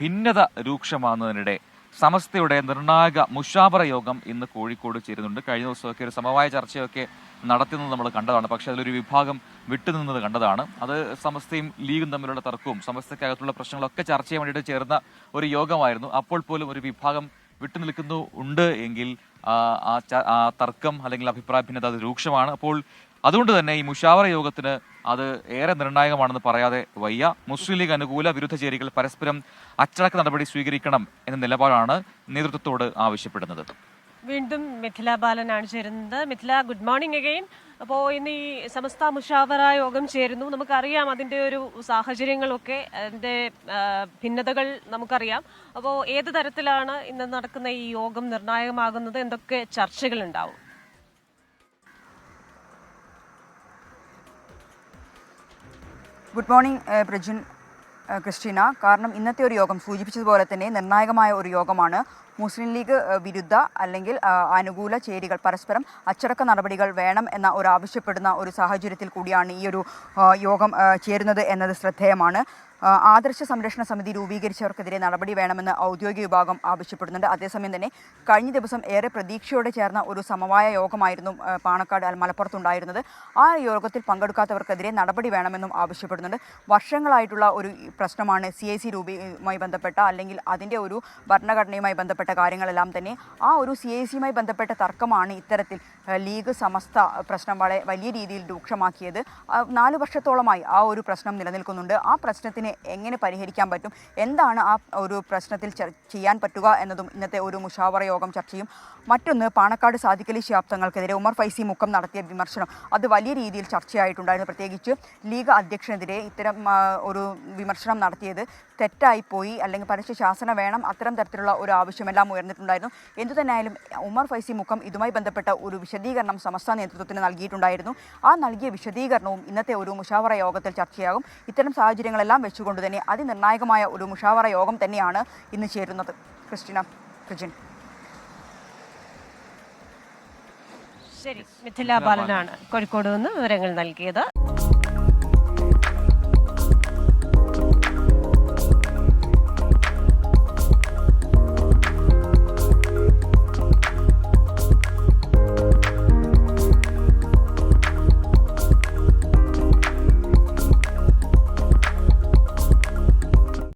ഭിന്നത രൂക്ഷമാകുന്നതിനിടെ സമസ്തയുടെ നിർണായക മുഷാവറ യോഗം ഇന്ന് കോഴിക്കോട് ചേരുന്നുണ്ട്. കഴിഞ്ഞ ദിവസമൊക്കെ ഒരു സമവായ ചർച്ചയൊക്കെ നടത്തുന്നത് നമ്മൾ കണ്ടതാണ്. പക്ഷേ അതിലൊരു വിഭാഗം വിട്ടുനിന്നത് കണ്ടതാണ്. അത് സമസ്തയും ലീഗും തമ്മിലുള്ള തർക്കവും സമസ്തയ്ക്കകത്തുള്ള പ്രശ്നങ്ങളൊക്കെ ചർച്ച ചെയ്യാൻ വേണ്ടിയിട്ട് ചേർന്ന ഒരു യോഗമായിരുന്നു. അപ്പോൾ പോലും ഒരു വിഭാഗം വിട്ടുനിൽക്കുന്നു ഉണ്ട് എങ്കിൽ ആ തർക്കം അല്ലെങ്കിൽ അഭിപ്രായ ഭിന്നത അത് രൂക്ഷമാണ്. അപ്പോൾ അതുകൊണ്ട് തന്നെ ഈ മുഷാവറ യോഗത്തിന് അത് ഏറെ നിർണായകമാണെന്ന് പറയാതെ വയ്യ. മുസ്ലിം ലീഗ് അനുകൂല വിരുദ്ധ ചേരികൾ പരസ്പരം അച്ചടക്ക നടപടി സ്വീകരിക്കണം എന്ന നിലപാടാണ് നേതൃത്വത്തോട് ആവശ്യപ്പെടുന്നത്. വീണ്ടും മിഥില ബാലനാണ് ചേരുന്നത്. Mithila, good morning again. അപ്പോൾ ഇന്ന് ഈ സമസ്ത മുഷാവറ യോഗം ചേരുന്നു. നമുക്കറിയാം അതിൻ്റെ ഒരു സാഹചര്യങ്ങളൊക്കെ, അതിൻ്റെ ഭിന്നതകൾ നമുക്കറിയാം. അപ്പോൾ ഏത് തരത്തിലാണ് ഇന്ന് നടക്കുന്ന ഈ യോഗം നിർണായകമാകുന്നത്? എന്തൊക്കെ ചർച്ചകൾ ഉണ്ടാവും? Good morning Prajin, Christina. കാരണം ഇന്നത്തെ ഒരു യോഗം സൂചിപ്പിച്ചതുപോലെ തന്നെ നിർണായകമായ ഒരു യോഗമാണ്. മുസ്ലിം ലീഗ് വിരുദ്ധ അല്ലെങ്കിൽ അനുകൂല ചേരികൾ പരസ്പരം അച്ചടക്ക നടപടികൾ വേണം എന്ന ഒരു ആവശ്യപ്പെടുന്ന ഒരു സാഹചര്യത്തിൽ കൂടിയാണ് ഈ ഒരു യോഗം ചേരുന്നത് എന്നത് ശ്രദ്ധേയമാണ്. ആദർശ സംരക്ഷണ സമിതി രൂപീകരിച്ചവർക്കെതിരെ നടപടി വേണമെന്ന് ഔദ്യോഗിക വിഭാഗം ആവശ്യപ്പെടുന്നുണ്ട്. അതേസമയം തന്നെ കഴിഞ്ഞ ദിവസം ഏറെ പ്രതീക്ഷയോടെ ചേർന്ന ഒരു സമവായ യോഗമായിരുന്നു പാണക്കാട് മലപ്പുറത്തുണ്ടായിരുന്നത്. ആ യോഗത്തിൽ പങ്കെടുക്കാത്തവർക്കെതിരെ നടപടി വേണമെന്നും ആവശ്യപ്പെടുന്നുണ്ട്. വർഷങ്ങളായിട്ടുള്ള ഒരു പ്രശ്നമാണ് CAC രൂപയുമായി ബന്ധപ്പെട്ട അല്ലെങ്കിൽ അതിൻ്റെ ഒരു ഭരണഘടനയുമായി ബന്ധപ്പെട്ട കാര്യങ്ങളെല്ലാം തന്നെ. ആ ഒരു CACയുമായി ബന്ധപ്പെട്ട തർക്കമാണ് ഇത്തരത്തിൽ ലീഗ് സമസ്ത പ്രശ്നം വളരെ വലിയ രീതിയിൽ രൂക്ഷമാക്കിയത്. 4 വർഷത്തോളമായി ആ ഒരു പ്രശ്നം നിലനിൽക്കുന്നുണ്ട്. ആ പ്രശ്നത്തിന് എങ്ങനെ പരിഹരിക്കാൻ പറ്റും, എന്താണ് ആ ഒരു പ്രശ്നത്തിൽ ചെയ്യാൻ പറ്റുക എന്നതും ഇന്നത്തെ ഒരു മുഷാവറ യോഗം ചർച്ച ചെയ്യും. മറ്റൊന്ന്, പാണക്കാട് സാദിഖലി ശിഹാബ് തങ്ങൾക്കെതിരെ ഉമർ ഫൈസി മുക്കം നടത്തിയ വിമർശനം അത് വലിയ രീതിയിൽ ചർച്ചയായിട്ടുണ്ടായിരുന്നു. പ്രത്യേകിച്ച് ലീഗ് അധ്യക്ഷനെതിരെ ഇത്തരം ഒരു വിമർശനം നടത്തിയത് തെറ്റായിപ്പോയി, അല്ലെങ്കിൽ പരസ്യ ശാസന വേണം, അത്തരം തരത്തിലുള്ള ഒരു ആവശ്യമെല്ലാം ഉയർന്നിട്ടുണ്ടായിരുന്നു. എന്തുതന്നെയായാലും ഉമർ ഫൈസി മുക്കം ഇതുമായി ബന്ധപ്പെട്ട ഒരു വിശദീകരണം സമസ്ത നേതൃത്വത്തിന് നൽകിയിട്ടുണ്ടായിരുന്നു. ആ നൽകിയ വിശദീകരണവും ഇന്നത്തെ ഒരു മുഷാവറ യോഗത്തിൽ ചർച്ചയാകും. ഇത്തരം സാഹചര്യങ്ങളെല്ലാം വെച്ചുകൊണ്ട് തന്നെ അതിനിർണായകമായ ഒരു മുഷാവറ യോഗം തന്നെയാണ് ഇന്ന് ചേരുന്നത്. ക്രിസ്റ്റീന, പ്രജിൻ. ശരി, മിഥില ബാലനാണ് കോഴിക്കോട് നിന്ന് വിവരങ്ങൾ നൽകിയത്.